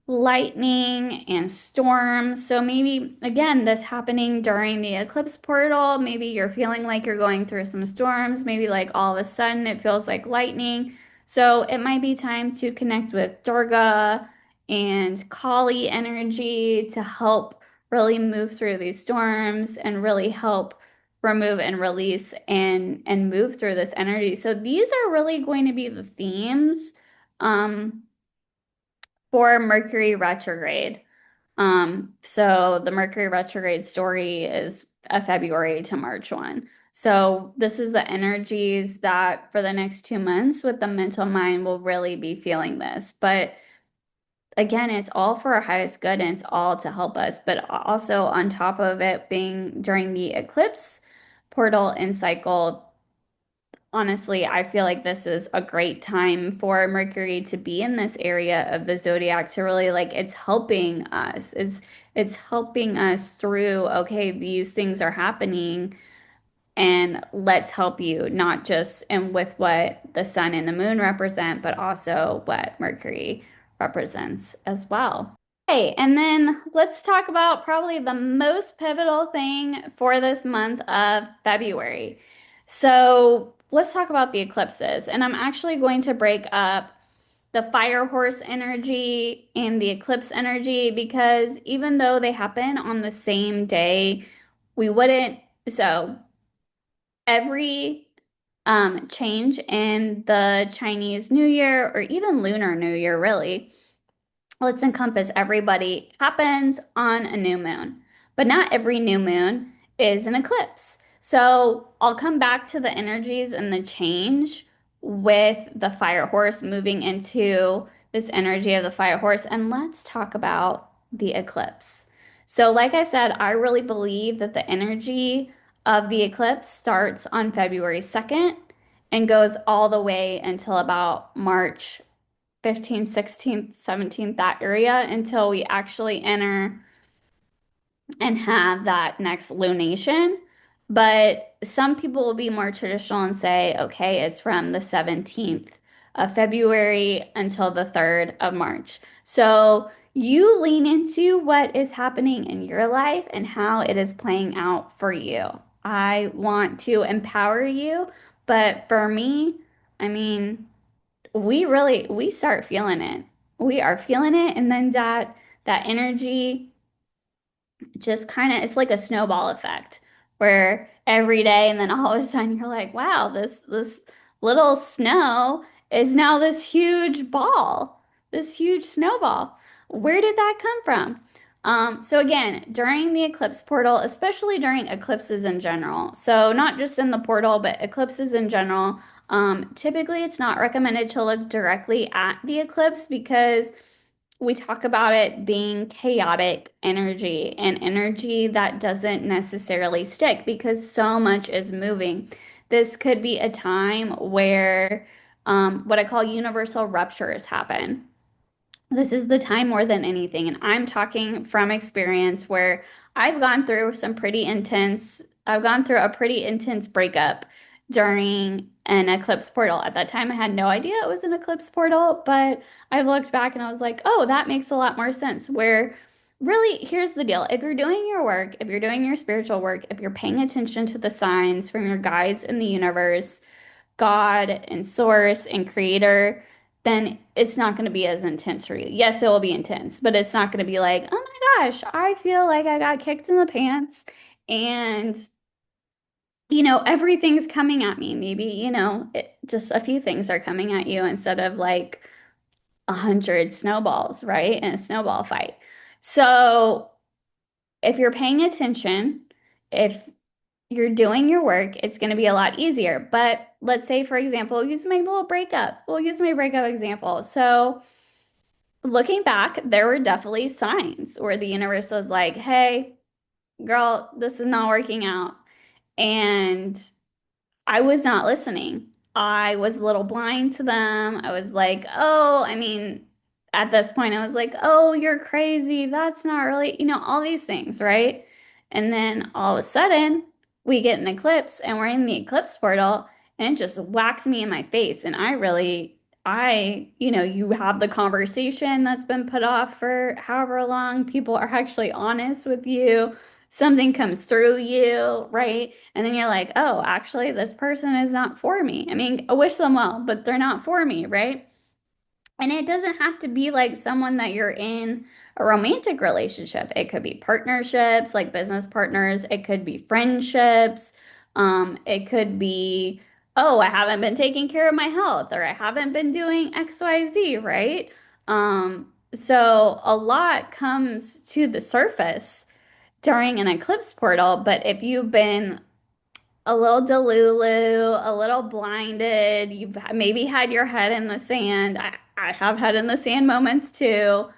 lightning and storms. So maybe again, this happening during the eclipse portal, maybe you're feeling like you're going through some storms, maybe like all of a sudden it feels like lightning. So it might be time to connect with Durga and Kali energy to help really move through these storms and really help remove and release and move through this energy. So these are really going to be the themes. Um, for Mercury retrograde. So the Mercury retrograde story is a February to March one. So this is the energies that for the next 2 months with the mental mind will really be feeling this. But again, it's all for our highest good and it's all to help us. But also on top of it being during the eclipse portal and cycle, honestly, I feel like this is a great time for Mercury to be in this area of the zodiac to really like it's helping us. It's helping us through, okay, these things are happening and let's help you, not just in with what the sun and the moon represent, but also what Mercury represents as well. Hey, and then let's talk about probably the most pivotal thing for this month of February. So let's talk about the eclipses. And I'm actually going to break up the fire horse energy and the eclipse energy because even though they happen on the same day, we wouldn't. So every change in the Chinese New Year or even Lunar New Year, really let's encompass everybody, happens on a new moon. But not every new moon is an eclipse. So I'll come back to the energies and the change with the fire horse moving into this energy of the fire horse. And let's talk about the eclipse. So, like I said, I really believe that the energy of the eclipse starts on February 2nd and goes all the way until about March 15th, 16th, 17th, that area until we actually enter and have that next lunation. But some people will be more traditional and say, okay, it's from the 17th of February until the 3rd of March. So you lean into what is happening in your life and how it is playing out for you. I want to empower you, but for me, I mean, we start feeling it. We are feeling it, and then that energy just kind of it's like a snowball effect where every day and then all of a sudden you're like, wow, this little snow is now this huge ball, this huge snowball. Where did that come from? So again, during the eclipse portal, especially during eclipses in general, so not just in the portal, but eclipses in general, typically it's not recommended to look directly at the eclipse because we talk about it being chaotic energy and energy that doesn't necessarily stick because so much is moving. This could be a time where what I call universal ruptures happen. This is the time more than anything. And I'm talking from experience where I've gone through a pretty intense breakup during an eclipse portal. At that time, I had no idea it was an eclipse portal, but I looked back and I was like, oh, that makes a lot more sense. Where really, here's the deal. If you're doing your work, if you're doing your spiritual work, if you're paying attention to the signs from your guides in the universe, God and source and creator, then it's not going to be as intense for you. Yes, it will be intense, but it's not going to be like, oh my gosh, I feel like I got kicked in the pants and, everything's coming at me. Maybe, just a few things are coming at you instead of like 100 snowballs, right? In a snowball fight. So if you're paying attention, if you're doing your work, it's going to be a lot easier. But let's say, for example, use my little breakup. We'll use my breakup example. So, looking back, there were definitely signs where the universe was like, hey, girl, this is not working out. And I was not listening. I was a little blind to them. I was like, oh, I mean, at this point, I was like, oh, you're crazy. That's not really, all these things, right? And then all of a sudden, we get an eclipse and we're in the eclipse portal and it just whacked me in my face. And I really, you have the conversation that's been put off for however long. People are actually honest with you. Something comes through you, right? And then you're like, oh, actually, this person is not for me. I mean, I wish them well, but they're not for me, right? And it doesn't have to be like someone that you're in a romantic relationship. It could be partnerships, like business partners. It could be friendships. It could be, oh, I haven't been taking care of my health or I haven't been doing XYZ, right? So a lot comes to the surface during an eclipse portal, but if you've been a little delulu, a little blinded. You've maybe had your head in the sand. I have head in the sand moments too.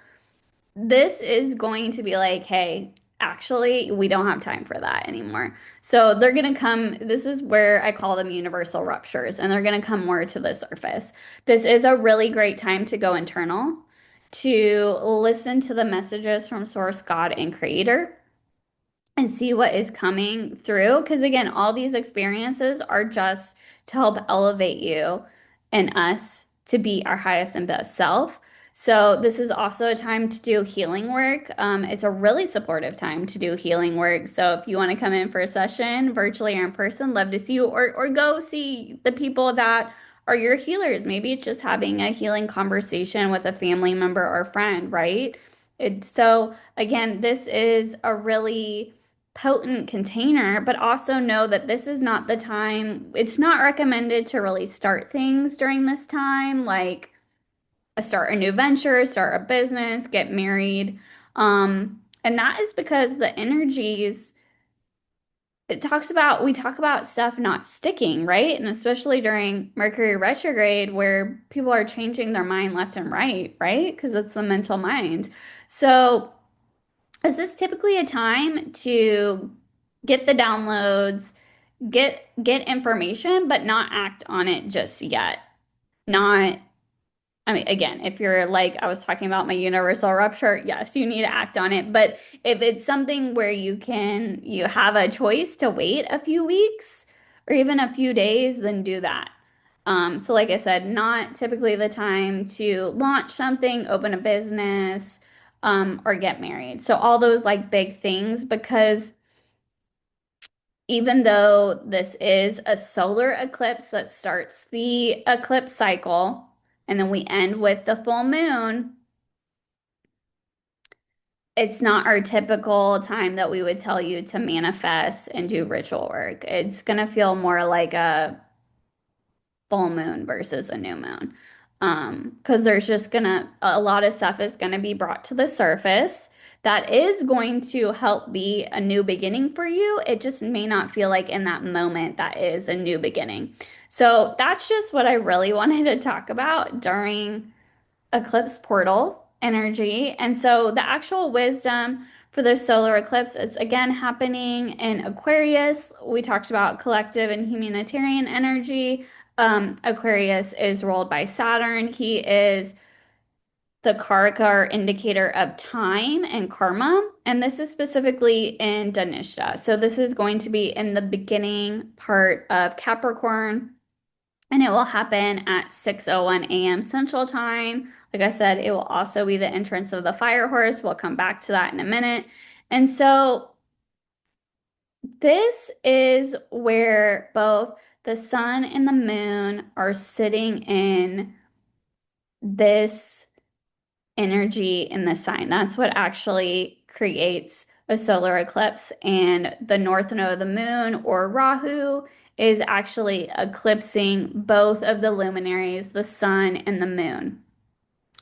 This is going to be like, hey, actually, we don't have time for that anymore. So they're going to come. This is where I call them universal ruptures, and they're going to come more to the surface. This is a really great time to go internal, to listen to the messages from Source, God, and Creator and see what is coming through. Because again, all these experiences are just to help elevate you and us to be our highest and best self. So, this is also a time to do healing work. It's a really supportive time to do healing work. So, if you want to come in for a session, virtually or in person, love to see you, or go see the people that are your healers. Maybe it's just having a healing conversation with a family member or friend, right? So, again, this is a really potent container, but also know that this is not the time. It's not recommended to really start things during this time, like start a new venture, start a business, get married. And that is because the energies, we talk about stuff not sticking, right? And especially during Mercury retrograde, where people are changing their mind left and right, right? Because it's the mental mind. So, is this typically a time to get the downloads, get information, but not act on it just yet? Not, I mean, again, if you're like I was talking about my universal rupture, yes, you need to act on it. But if it's something where you have a choice to wait a few weeks or even a few days, then do that. So like I said, not typically the time to launch something, open a business, or get married. So all those like big things, because even though this is a solar eclipse that starts the eclipse cycle, and then we end with the full moon, it's not our typical time that we would tell you to manifest and do ritual work. It's going to feel more like a full moon versus a new moon. Because there's just a lot of stuff is gonna be brought to the surface that is going to help be a new beginning for you. It just may not feel like in that moment that is a new beginning. So that's just what I really wanted to talk about during eclipse portal energy. And so the actual wisdom for the solar eclipse is again happening in Aquarius. We talked about collective and humanitarian energy. Aquarius is ruled by Saturn. He is the karaka or indicator of time and karma. And this is specifically in Dhanishta. So this is going to be in the beginning part of Capricorn and it will happen at 6:01 a.m. Central Time. Like I said, it will also be the entrance of the fire horse. We'll come back to that in a minute. And so this is where both the sun and the moon are sitting in this energy in the sign. That's what actually creates a solar eclipse. And the north node of the moon, or Rahu, is actually eclipsing both of the luminaries, the sun and the moon.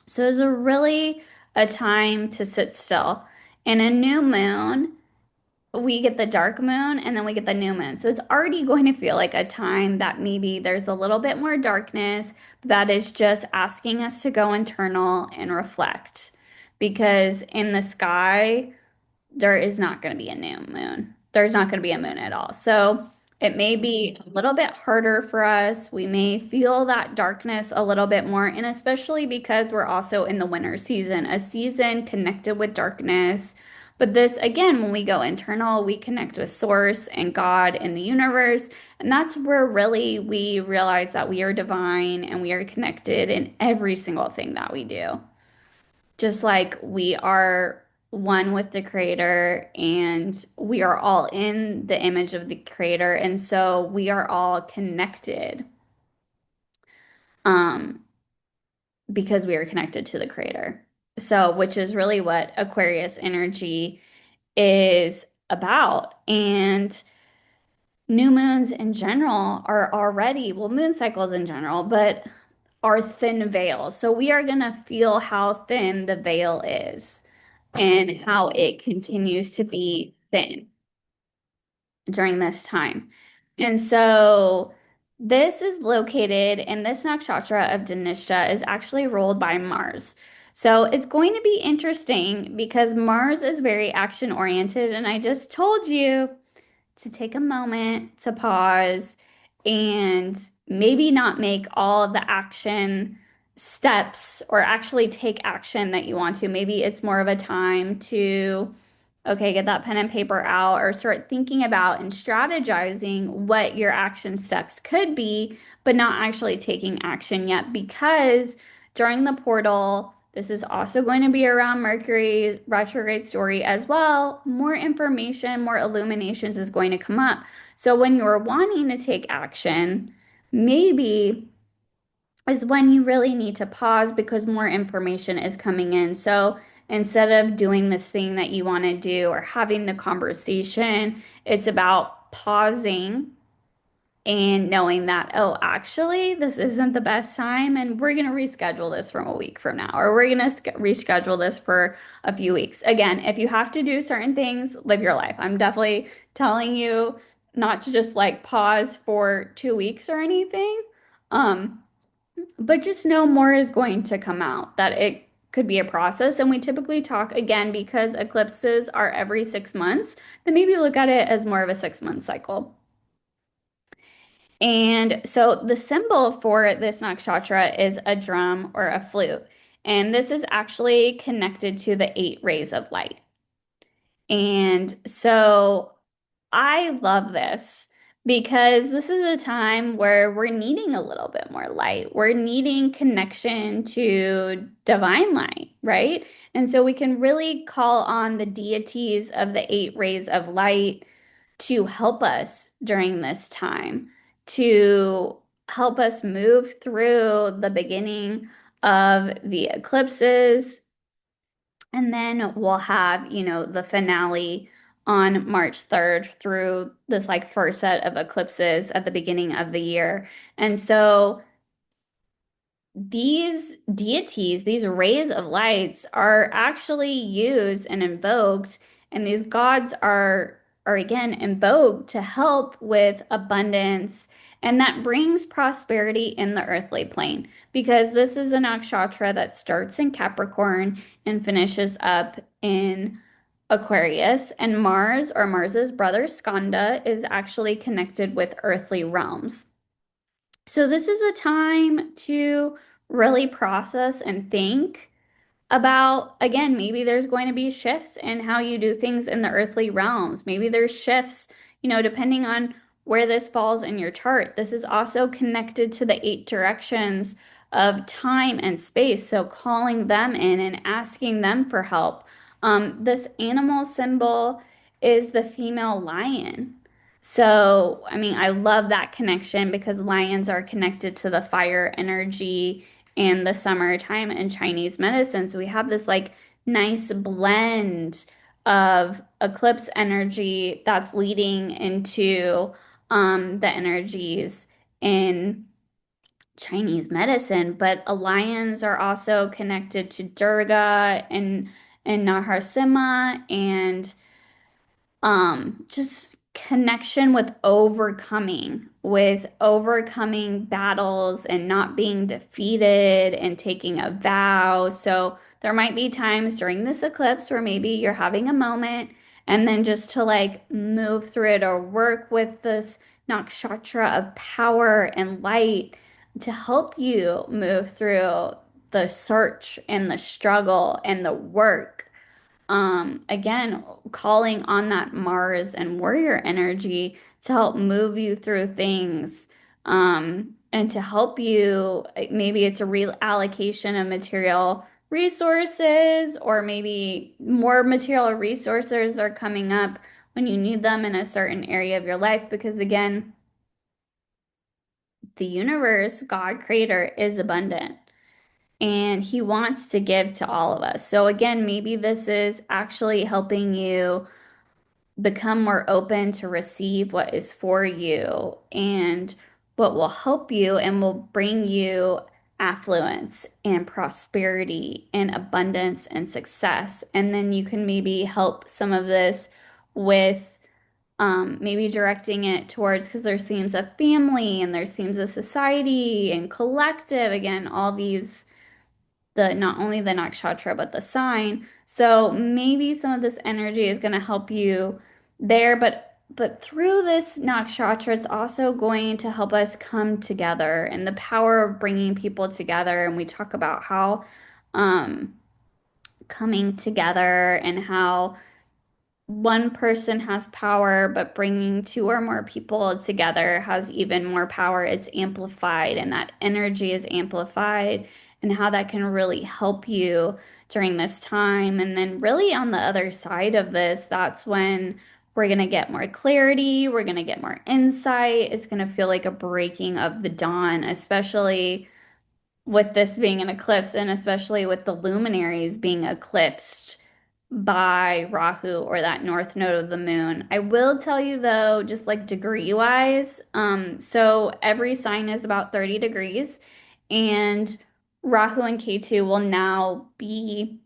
So it's a time to sit still. And a new moon, we get the dark moon and then we get the new moon. So it's already going to feel like a time that maybe there's a little bit more darkness, but that is just asking us to go internal and reflect. Because in the sky, there is not going to be a new moon. There's not going to be a moon at all. So it may be a little bit harder for us. We may feel that darkness a little bit more, and especially because we're also in the winter season, a season connected with darkness, But this, again, when we go internal, we connect with source and God and the universe. And that's where really we realize that we are divine and we are connected in every single thing that we do. Just like we are one with the creator and we are all in the image of the creator. And so we are all connected um, because we are connected to the creator. So, which is really what Aquarius energy is about. And new moons in general are already, well, moon cycles in general, but are thin veils. So we are going to feel how thin the veil is and how it continues to be thin during this time. And so this is located in this nakshatra of Dhanishta is actually ruled by Mars. So it's going to be interesting because Mars is very action oriented. And I just told you to take a moment to pause and maybe not make all of the action steps or actually take action that you want to. Maybe it's more of a time to, okay, get that pen and paper out or start thinking about and strategizing what your action steps could be, but not actually taking action yet because during the portal, this is also going to be around Mercury retrograde story as well. More information, more illuminations is going to come up. So when you're wanting to take action, maybe is when you really need to pause because more information is coming in. So instead of doing this thing that you want to do or having the conversation, it's about pausing and knowing that, oh, actually, this isn't the best time, and we're going to reschedule this from a week from now, or we're going to reschedule this for a few weeks. Again, if you have to do certain things, live your life. I'm definitely telling you not to just like pause for 2 weeks or anything. Um, but just know more is going to come out, that it could be a process. And we typically talk again because eclipses are every 6 months, then maybe look at it as more of a 6 month cycle. And so the symbol for this nakshatra is a drum or a flute. And this is actually connected to the 8 rays of light. And so I love this because this is a time where we're needing a little bit more light. We're needing connection to divine light, right? And so we can really call on the deities of the 8 rays of light to help us during this time, to help us move through the beginning of the eclipses. And then we'll have, the finale on March 3rd through this like first set of eclipses at the beginning of the year. And so these deities, these rays of lights are actually used and invoked, and these gods are again invoked to help with abundance, and that brings prosperity in the earthly plane because this is a nakshatra that starts in Capricorn and finishes up in Aquarius, and Mars or Mars's brother Skanda is actually connected with earthly realms. So this is a time to really process and think about, again, maybe there's going to be shifts in how you do things in the earthly realms. Maybe there's shifts, depending on where this falls in your chart. This is also connected to the 8 directions of time and space. So calling them in and asking them for help. This animal symbol is the female lion. So, I mean, I love that connection because lions are connected to the fire energy and the summertime in Chinese medicine. So we have this like nice blend of eclipse energy that's leading into the energies in Chinese medicine. But lions are also connected to Durga and Narasimha and just connection with overcoming battles and not being defeated and taking a vow. So there might be times during this eclipse where maybe you're having a moment and then just to like move through it or work with this nakshatra of power and light to help you move through the search and the struggle and the work Again, calling on that Mars and warrior energy to help move you through things, and to help you. Maybe it's a reallocation of material resources, or maybe more material resources are coming up when you need them in a certain area of your life. Because again, the universe, God, creator, is abundant and he wants to give to all of us. So again, maybe this is actually helping you become more open to receive what is for you and what will help you and will bring you affluence and prosperity and abundance and success. And then you can maybe help some of this with maybe directing it towards, because there's themes of family and there's themes of society and collective. Again, all these, the not only the nakshatra but the sign. So maybe some of this energy is going to help you there, but through this nakshatra, it's also going to help us come together and the power of bringing people together. And we talk about how um, coming together and how one person has power, but bringing two or more people together has even more power. It's amplified, and that energy is amplified, and how that can really help you during this time. And then, really, on the other side of this, that's when we're going to get more clarity, we're going to get more insight. It's going to feel like a breaking of the dawn, especially with this being an eclipse, and especially with the luminaries being eclipsed by Rahu, or that north node of the moon. I will tell you though, just like degree wise, so every sign is about 30 degrees, and Rahu and Ketu will now be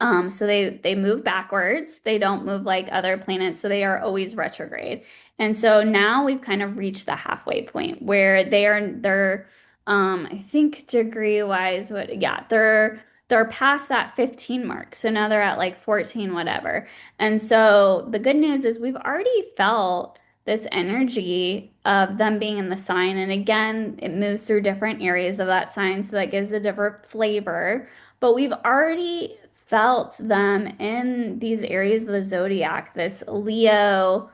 so they move backwards. They don't move like other planets, so they are always retrograde. And so now we've kind of reached the halfway point where they're I think degree wise, what, yeah, they're past that 15 mark. So now they're at like 14 whatever. And so the good news is we've already felt this energy of them being in the sign. And again, it moves through different areas of that sign, so that gives a different flavor. But we've already felt them in these areas of the zodiac, this Leo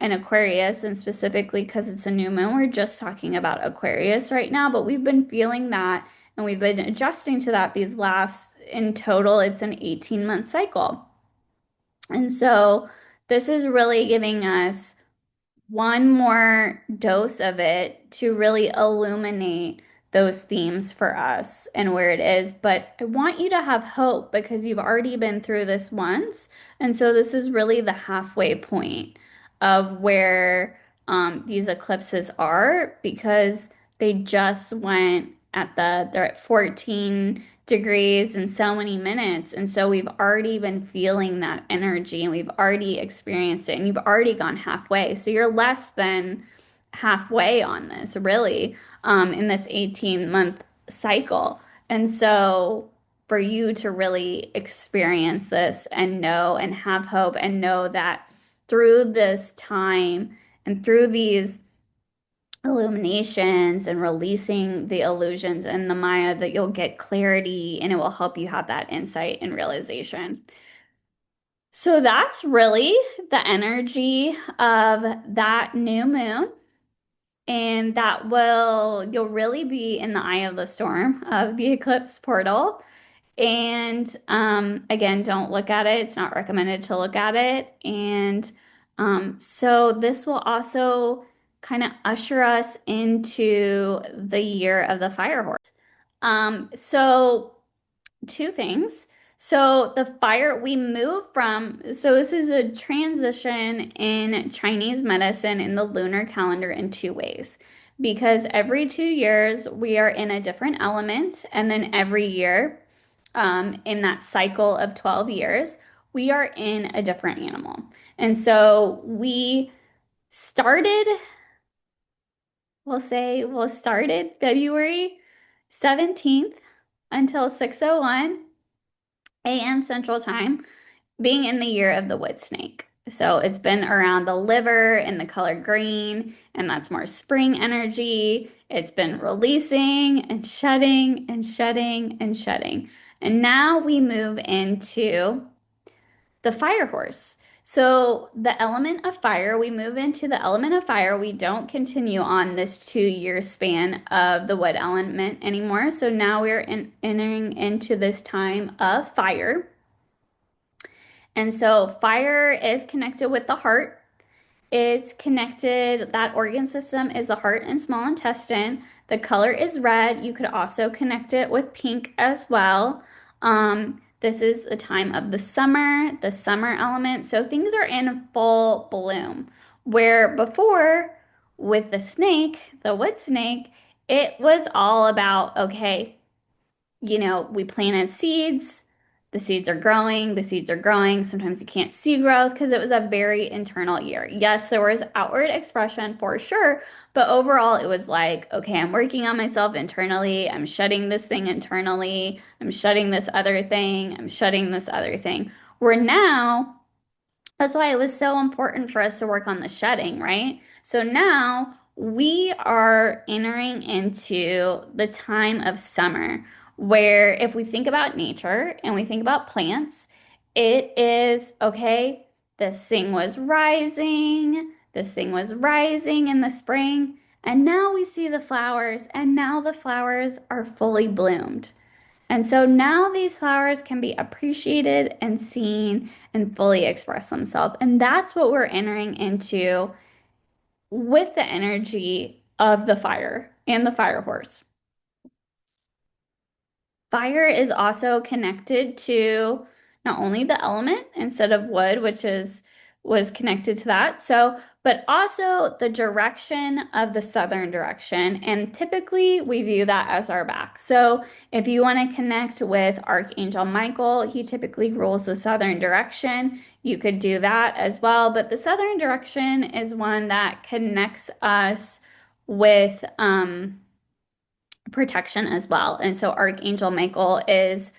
and Aquarius, and specifically because it's a new moon, we're just talking about Aquarius right now, but we've been feeling that and we've been adjusting to that these last, in total, it's an 18-month cycle. And so this is really giving us one more dose of it to really illuminate those themes for us and where it is. But I want you to have hope because you've already been through this once. And so this is really the halfway point of where these eclipses are, because they just went at they're at 14 degrees in so many minutes. And so we've already been feeling that energy and we've already experienced it and you've already gone halfway. So you're less than halfway on this, really, in this 18-month cycle. And so for you to really experience this and know and have hope and know that through this time and through these illuminations and releasing the illusions and the Maya, that you'll get clarity and it will help you have that insight and realization. So that's really the energy of that new moon. And that you'll really be in the eye of the storm of the eclipse portal. And again, don't look at it. It's not recommended to look at it. And so this will also kind of usher us into the year of the fire horse. So two things. So the fire, we move from, so this is a transition in Chinese medicine in the lunar calendar in two ways. Because every 2 years we are in a different element, and then every year, in that cycle of 12 years, we are in a different animal. And so we started, we'll started February 17th until 6:01 a.m. Central Time, being in the year of the wood snake. So it's been around the liver in the color green, and that's more spring energy. It's been releasing and shedding and shedding and shedding. And now we move into the fire horse. So the element of fire, we move into the element of fire. We don't continue on this 2 year span of the wood element anymore. So now we're entering into this time of fire. And so fire is connected with the heart. It's connected, that organ system is the heart and small intestine. The color is red. You could also connect it with pink as well. This is the time of the summer element. So things are in full bloom. Where before, with the snake, the wood snake, it was all about, okay, we planted seeds. The seeds are growing. The seeds are growing. Sometimes you can't see growth because it was a very internal year. Yes, there was outward expression for sure, but overall it was like, okay, I'm working on myself internally. I'm shutting this thing internally. I'm shutting this other thing. I'm shutting this other thing. Where now, that's why it was so important for us to work on the shedding, right? So now we are entering into the time of summer, where if we think about nature and we think about plants, it is okay, this thing was rising in the spring, and now we see the flowers, and now the flowers are fully bloomed. And so now these flowers can be appreciated and seen and fully express themselves. And that's what we're entering into with the energy of the fire and the fire horse. Fire is also connected to not only the element instead of wood, which is was connected to that. So, but also the direction of the southern direction. And typically we view that as our back. So if you want to connect with Archangel Michael, he typically rules the southern direction. You could do that as well. But the southern direction is one that connects us with protection as well. And so Archangel Michael is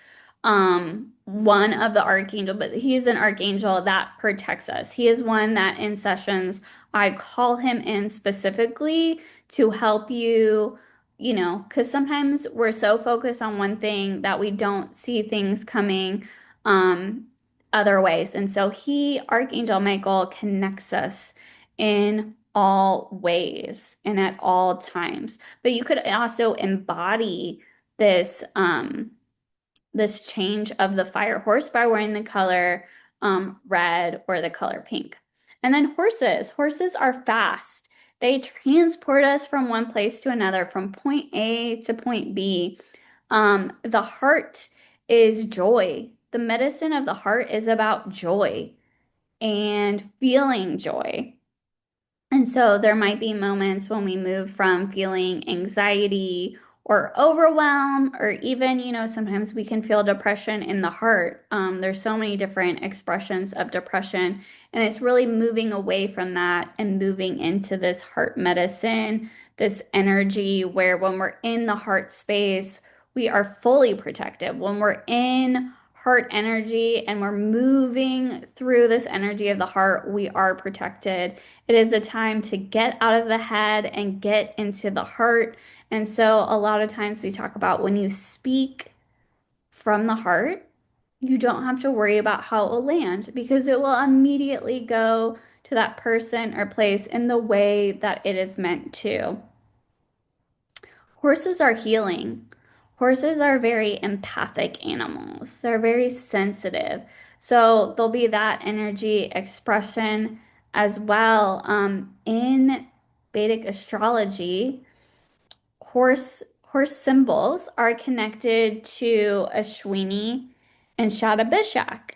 one of the archangel, but he's an archangel that protects us. He is one that in sessions I call him in specifically to help you, because sometimes we're so focused on one thing that we don't see things coming other ways. And so Archangel Michael, connects us in all ways and at all times. But you could also embody this this change of the fire horse by wearing the color red or the color pink. And then horses are fast. They transport us from one place to another, from point A to point B. The heart is joy. The medicine of the heart is about joy and feeling joy. And so there might be moments when we move from feeling anxiety or overwhelm, or even, sometimes we can feel depression in the heart. There's so many different expressions of depression, and it's really moving away from that and moving into this heart medicine, this energy where when we're in the heart space, we are fully protected. When we're in heart energy and we're moving through this energy of the heart, we are protected. It is a time to get out of the head and get into the heart. And so a lot of times we talk about when you speak from the heart, you don't have to worry about how it will land because it will immediately go to that person or place in the way that it is meant to. Horses are healing. Horses are very empathic animals. They're very sensitive. So there'll be that energy expression as well. In Vedic astrology, horse symbols are connected to Ashwini and Shadabishak.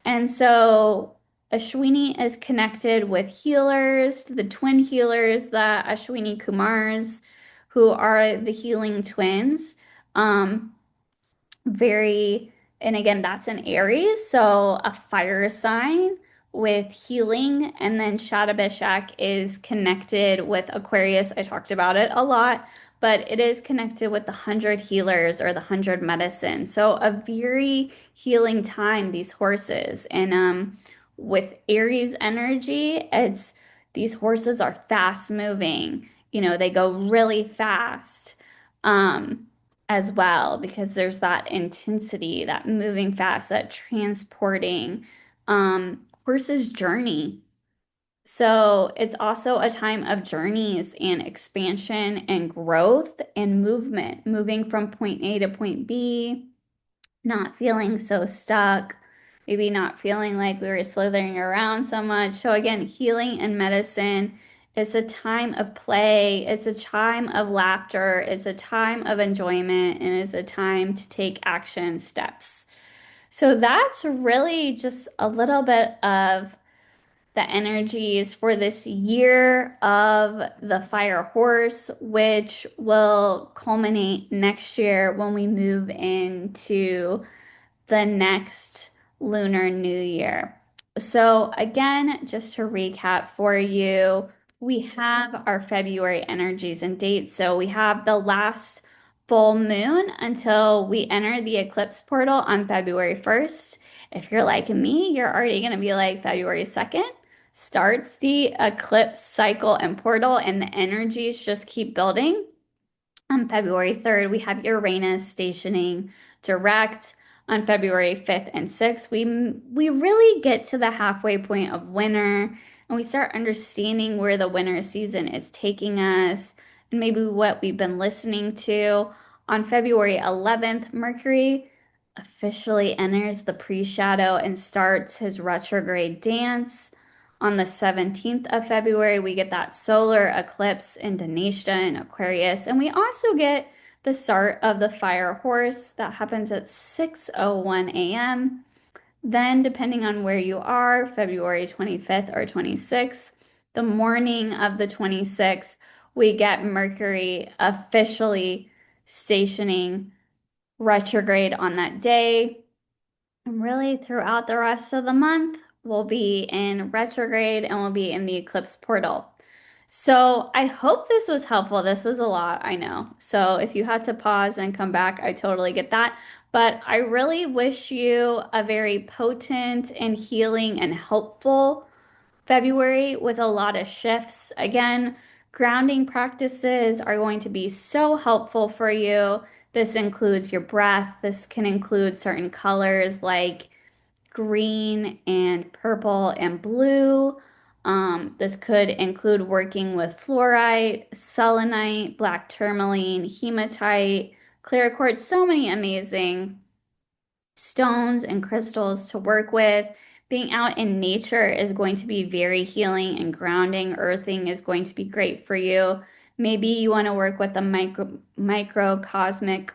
And so Ashwini is connected with healers, the twin healers, the Ashwini Kumars, who are the healing twins. Um, very, and again, that's an Aries, so a fire sign with healing. And then Shadabishak is connected with Aquarius. I talked about it a lot, but it is connected with the 100 healers or the 100 medicine. So a very healing time, these horses. And with Aries energy, it's these horses are fast moving. They go really fast. As well because there's that intensity, that moving fast, that transporting. horse's journey. So it's also a time of journeys and expansion and growth and movement, moving from point A to point B, not feeling so stuck, maybe not feeling like we were slithering around so much. So again, healing and medicine is a time of play, it's a time of laughter, it's a time of enjoyment, and it's a time to take action steps. So that's really just a little bit of the energies for this year of the fire horse, which will culminate next year when we move into the next Lunar New Year. So, again, just to recap for you, we have our February energies and dates. So, we have the last full moon until we enter the eclipse portal on February 1st. If you're like me, you're already going to be like February 2nd starts the eclipse cycle and portal, and the energies just keep building. On February 3rd, we have Uranus stationing direct. On February 5th and 6th, we really get to the halfway point of winter and we start understanding where the winter season is taking us and maybe what we've been listening to. On February 11th, Mercury officially enters the pre-shadow and starts his retrograde dance. On the 17th of February, we get that solar eclipse in Denisha and Aquarius. And we also get the start of the fire horse that happens at 6:01 a.m. Then, depending on where you are, February 25th or 26th, the morning of the 26th, we get Mercury officially stationing retrograde on that day. And really, throughout the rest of the month, we'll be in retrograde and we'll be in the eclipse portal. So I hope this was helpful. This was a lot, I know. So if you had to pause and come back, I totally get that. But I really wish you a very potent and healing and helpful February with a lot of shifts. Again, grounding practices are going to be so helpful for you. This includes your breath. This can include certain colors like green and purple and blue. This could include working with fluorite, selenite, black tourmaline, hematite, clear quartz, so many amazing stones and crystals to work with. Being out in nature is going to be very healing and grounding. Earthing is going to be great for you. Maybe you want to work with a microcosmic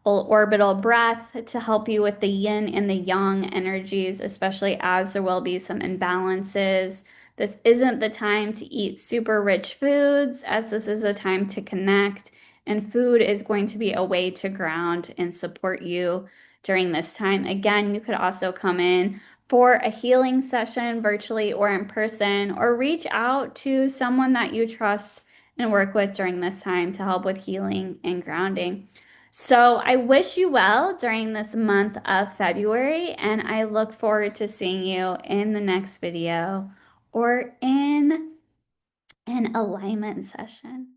orbital breath to help you with the yin and the yang energies, especially as there will be some imbalances. This isn't the time to eat super rich foods, as this is a time to connect, and food is going to be a way to ground and support you during this time. Again, you could also come in for a healing session virtually or in person, or reach out to someone that you trust and work with during this time to help with healing and grounding. So I wish you well during this month of February, and I look forward to seeing you in the next video or in an alignment session.